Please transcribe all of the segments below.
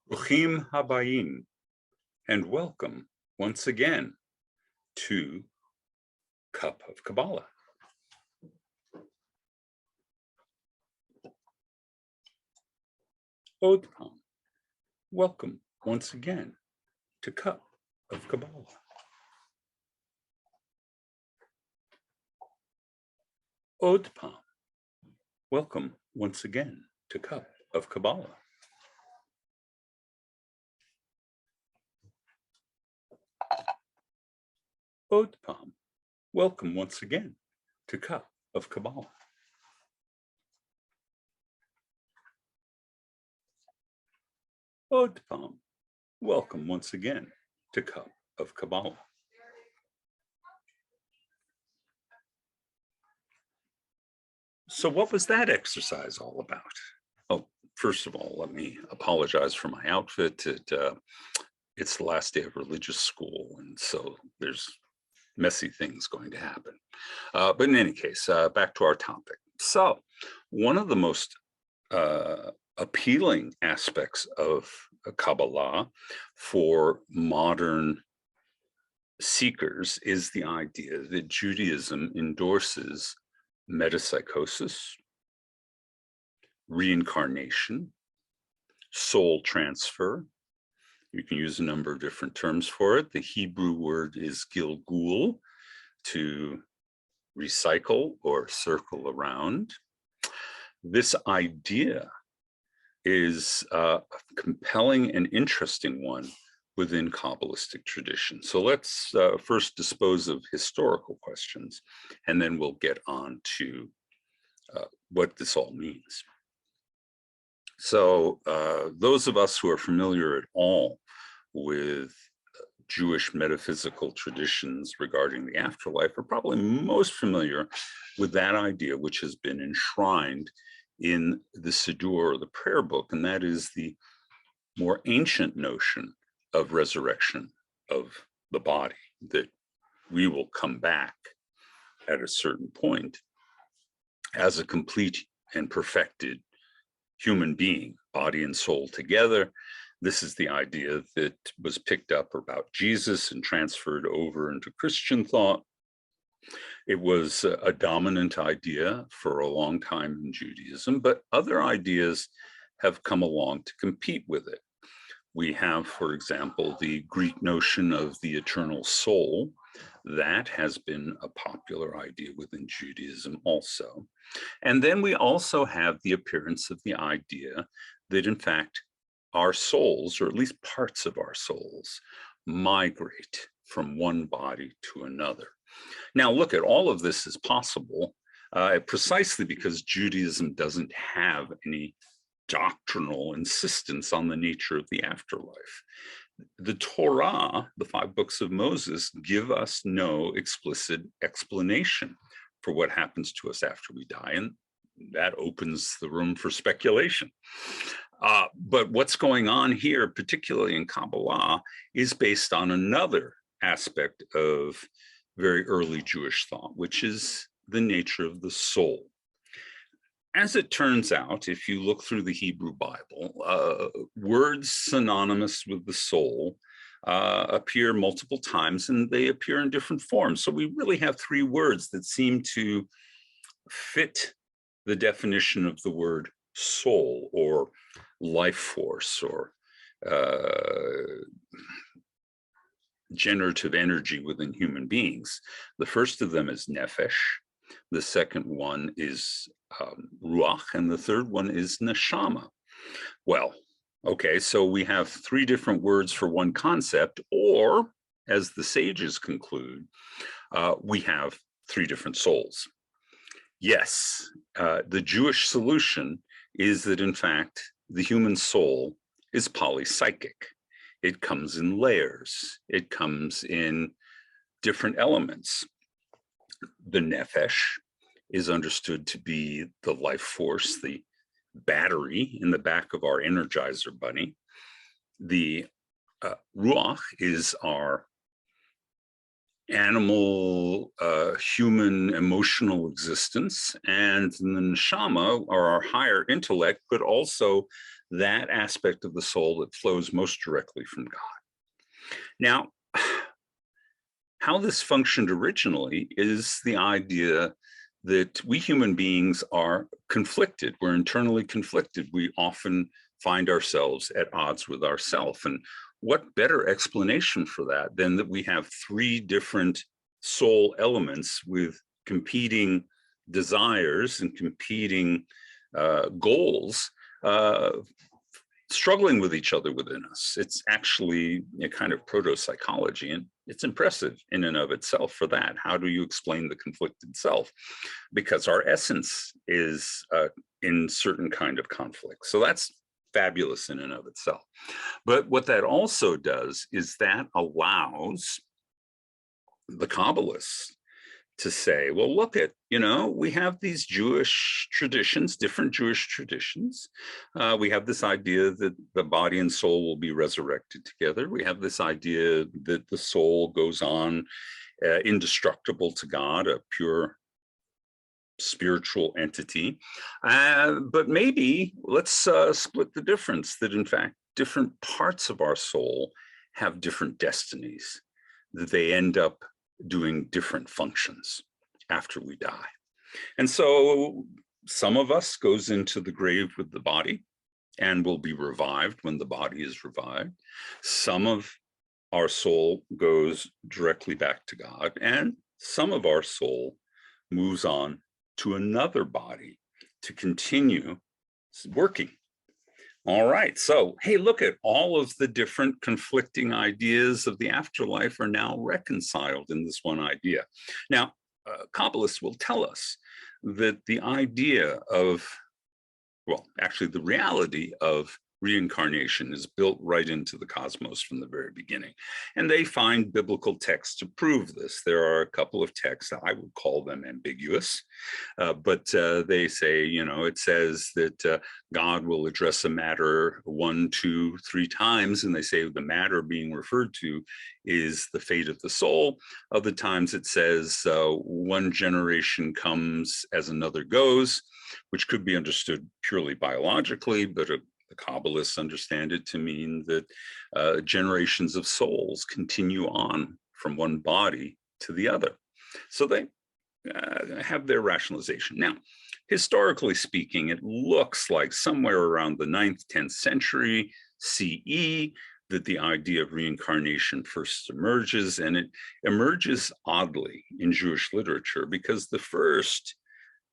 Bruchim habayim, and welcome once again to Cup of Kabbalah. Od Pam, welcome once again to Cup of Kabbalah. Od Pam, welcome once again to Cup of Kabbalah. Od Pam, welcome once again to Cup of Kabbalah. Od Pam, welcome once again to Cup of Kabbalah. So what was that exercise all about? Oh, first of all, let me apologize for my outfit. It's the last day of religious school, and so there's messy things going to happen. But in any case, back to our topic. So one of the most appealing aspects of Kabbalah for modern seekers is the idea that Judaism endorses metapsychosis, reincarnation, soul transfer. You can use a number of different terms for it. The Hebrew word is gilgul, to recycle or circle around. This idea is a compelling and interesting one within Kabbalistic tradition. So let's first dispose of historical questions, and then we'll get on to what this all means. So those of us who are familiar at all with Jewish metaphysical traditions regarding the afterlife are probably most familiar with that idea, which has been enshrined in the Siddur, or the prayer book, and that is the more ancient notion of resurrection of the body, that we will come back at a certain point as a complete and perfected human being, body and soul together. This is the idea that was picked up about Jesus and transferred over into Christian thought. It was a dominant idea for a long time in Judaism, but other ideas have come along to compete with it. We have, for example, the Greek notion of the eternal soul. That has been a popular idea within Judaism also. And then we also have the appearance of the idea that, in fact, our souls, or at least parts of our souls, migrate from one body to another. Now, look, at all of this is possible precisely because Judaism doesn't have any doctrinal insistence on the nature of the afterlife. The Torah, the 5 books of Moses, give us no explicit explanation for what happens to us after we die, and that opens the room for speculation. But what's going on here, particularly in Kabbalah, is based on another aspect of very early Jewish thought, which is the nature of the soul. As it turns out, if you look through the Hebrew Bible, words synonymous with the soul appear multiple times, and they appear in different forms. So we really have 3 words that seem to fit the definition of the word soul, or life force, or generative energy within human beings. The first of them is nefesh. The second one is ruach, and the third one is neshama. Well, okay, so we have 3 different words for one concept, or, as the sages conclude, we have 3 different souls. Yes, the Jewish solution is that, in fact, the human soul is polypsychic. It comes in layers. It comes in different elements. The nefesh is understood to be the life force, the battery in the back of our Energizer bunny. The ruach is our animal, human, emotional existence, and the neshama are our higher intellect, but also that aspect of the soul that flows most directly from God. Now, how this functioned originally is the idea that we human beings are conflicted. We're internally conflicted. We often find ourselves at odds with ourselves. And what better explanation for that than that we have three different soul elements with competing desires and competing goals, struggling with each other within us. It's actually a kind of proto-psychology, and it's impressive in and of itself for that. How do you explain the conflicted self? Because our essence is in certain kind of conflict. So that's fabulous in and of itself. But what that also does is that allows the Kabbalists to say, well, look at, we have these Jewish traditions, different Jewish traditions. We have this idea that the body and soul will be resurrected together. We have this idea that the soul goes on indestructible to God, a pure spiritual entity. But maybe let's split the difference, that in fact, different parts of our soul have different destinies, that they end up doing different functions after we die. And so some of us goes into the grave with the body and will be revived when the body is revived. Some of our soul goes directly back to God, and some of our soul moves on to another body to continue working. All right, so, hey, look at all of the different conflicting ideas of the afterlife are now reconciled in this one idea. Now, Kabbalists will tell us that the idea of, well, actually the reality of reincarnation is built right into the cosmos from the very beginning. And they find biblical texts to prove this. There are a couple of texts, I would call them ambiguous, but they say, it says that God will address a matter 1, 2, 3 times, and they say the matter being referred to is the fate of the soul. Other times it says one generation comes as another goes, which could be understood purely biologically, but the Kabbalists understand it to mean that generations of souls continue on from one body to the other. So they have their rationalization. Now, historically speaking, it looks like somewhere around the 9th, 10th century CE that the idea of reincarnation first emerges, and it emerges oddly in Jewish literature because the first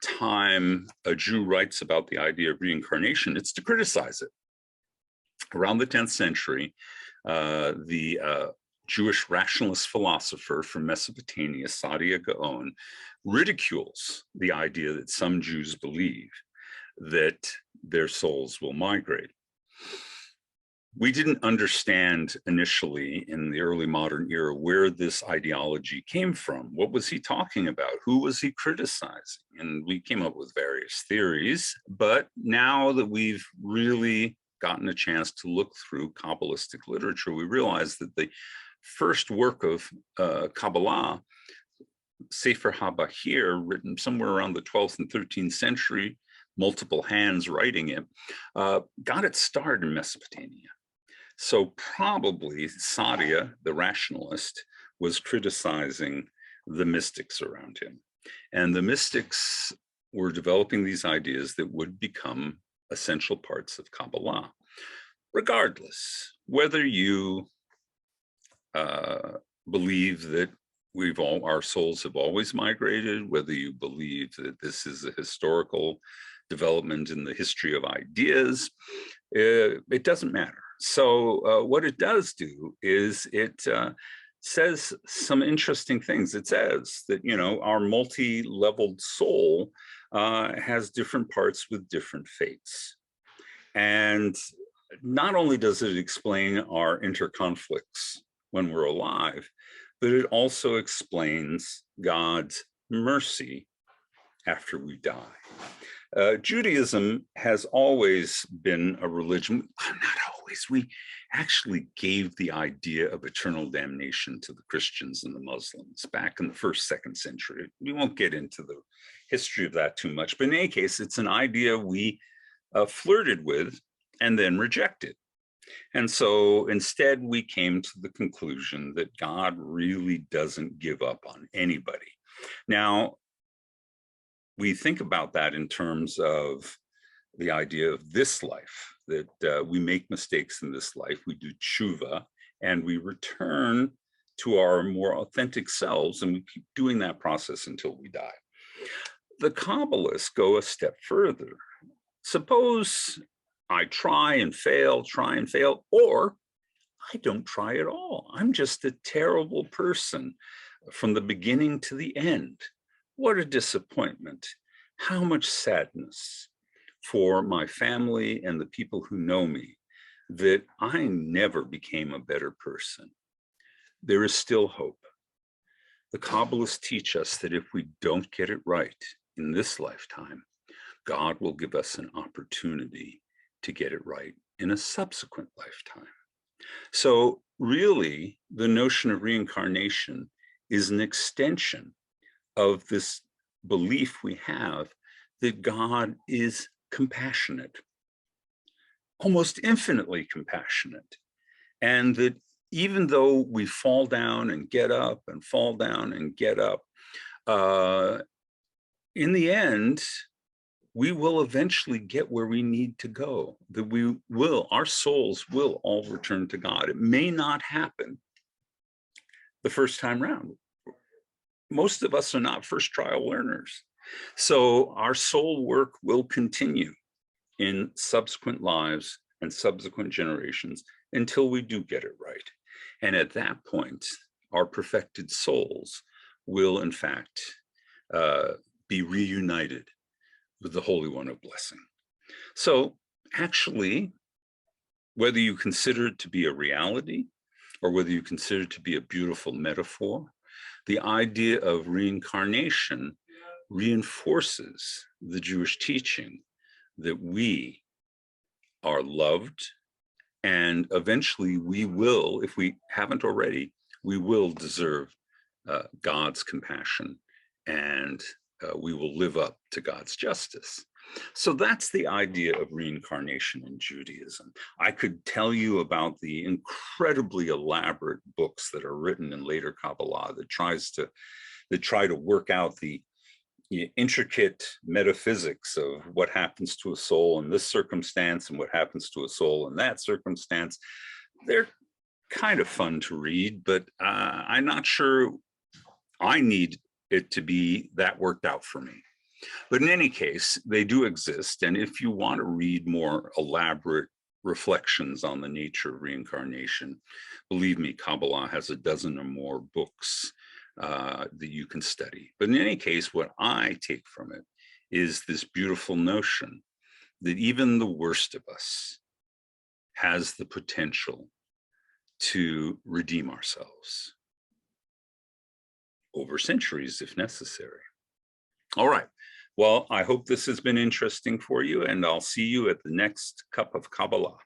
time a Jew writes about the idea of reincarnation, it's to criticize it. Around the 10th century, the Jewish rationalist philosopher from Mesopotamia, Saadia Gaon, ridicules the idea that some Jews believe that their souls will migrate. We didn't understand initially in the early modern era where this ideology came from. What was he talking about? Who was he criticizing? And we came up with various theories, but now that we've really gotten a chance to look through Kabbalistic literature, we realize that the first work of Kabbalah, Sefer HaBahir, written somewhere around the 12th and 13th century, multiple hands writing it, got its start in Mesopotamia. So probably Saadia, the rationalist, was criticizing the mystics around him. And the mystics were developing these ideas that would become essential parts of Kabbalah. Regardless, whether you believe that our souls have always migrated, whether you believe that this is a historical development in the history of ideas, it doesn't matter. So what it does do is it says some interesting things. It says that, our multi-leveled soul has different parts with different fates. And not only does it explain our interconflicts when we're alive, but it also explains God's mercy after we die. Judaism has always been a religion, not always, we actually gave the idea of eternal damnation to the Christians and the Muslims back in the 1st, 2nd century. We won't get into the history of that too much, but in any case, it's an idea we flirted with and then reject it. And so instead, we came to the conclusion that God really doesn't give up on anybody. Now, we think about that in terms of the idea of this life, that we make mistakes in this life, we do tshuva, and we return to our more authentic selves, and we keep doing that process until we die. The Kabbalists go a step further. Suppose I try and fail, or I don't try at all. I'm just a terrible person from the beginning to the end. What a disappointment. How much sadness for my family and the people who know me that I never became a better person. There is still hope. The Kabbalists teach us that if we don't get it right in this lifetime, God will give us an opportunity to get it right in a subsequent lifetime. So really, the notion of reincarnation is an extension of this belief we have that God is compassionate, almost infinitely compassionate, and that even though we fall down and get up and fall down and get up, in the end, we will eventually get where we need to go, that our souls will all return to God. It may not happen the first time round. Most of us are not first trial learners. So our soul work will continue in subsequent lives and subsequent generations until we do get it right. And at that point, our perfected souls will, in fact, be reunited with the Holy One of Blessing. So actually, whether you consider it to be a reality or whether you consider it to be a beautiful metaphor, the idea of reincarnation reinforces the Jewish teaching that we are loved, and eventually we will, if we haven't already, we will deserve God's compassion, and we will live up to God's justice. So that's the idea of reincarnation in Judaism. I could tell you about the incredibly elaborate books that are written in later Kabbalah that try to work out the intricate metaphysics of what happens to a soul in this circumstance and what happens to a soul in that circumstance. They're kind of fun to read, but I'm not sure I need it to be that worked out for me. But in any case, they do exist. And if you want to read more elaborate reflections on the nature of reincarnation, believe me, Kabbalah has a dozen or more books that you can study. But in any case, what I take from it is this beautiful notion that even the worst of us has the potential to redeem ourselves over centuries if necessary. All right. Well, I hope this has been interesting for you, and I'll see you at the next Cup of Kabbalah.